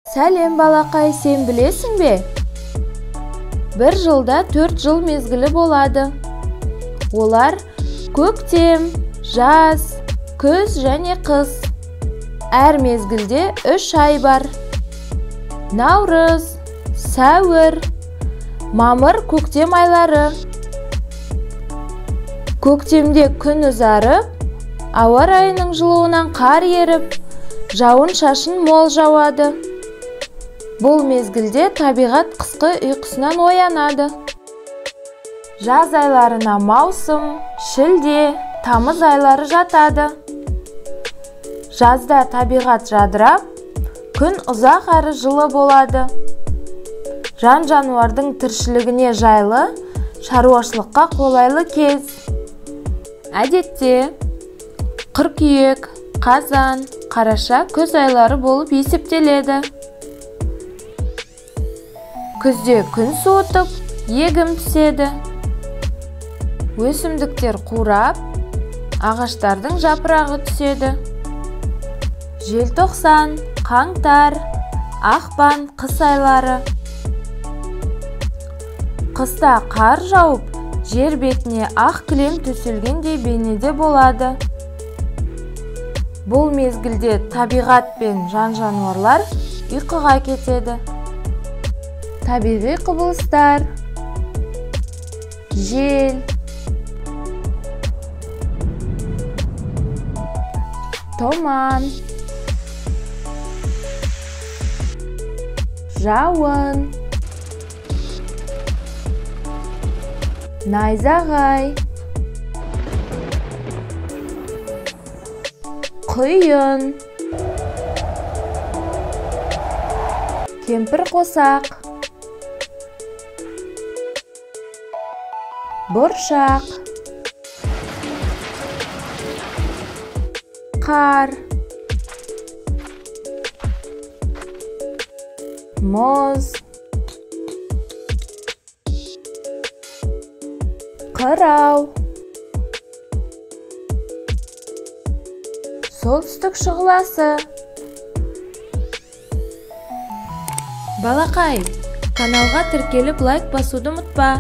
Сәлем балақай, сен білесің бе? Бір жылда 4 жыл мезгілі болады. Олар көктем, жаз, күз және қыс. Әр мезгілде 3 ай бар. Наурыз, сәуір, мамыр көктем айлары. Көктемде күн ұзарып, ауа райының жылуынан қар еріп, жауын шашын мол жауады. Бұл мезгілде табиғат қысқы ұйқысынан оянады. Жаз айларына маусым, шілде, тамыз айлары жатады. Жазда табиғат жадырап, күн ұзақ әрі жылы болады. Жан-жануардың тіршілігіне жайлы, шаруашылыққа қолайлы кез. Әдетте, қыркүйек, қазан, қараша күз айлары болып есептеледі. Күзде күн суытып, егін піседі. Өсімдіктер қурап, ағаштардың жапырағы түседі. Желтоқсан, қаңтар, ақпан қыс айлары. Қыста қар жауып, жер бетіне ақ кілем төселгендей бейнеде болады. Бұл мезгілде табиғат пен жан-жануарлар ұйқыға кетеді. Табиғи құбылыстар: жел, тұман, жауын, найзағай, құйын, кемпір қосақ, бұршақ, қар, мұз, қырау, солтүстік шұғыласы. Балақай, каналға тіркеліп лайк басуды ұмытпа.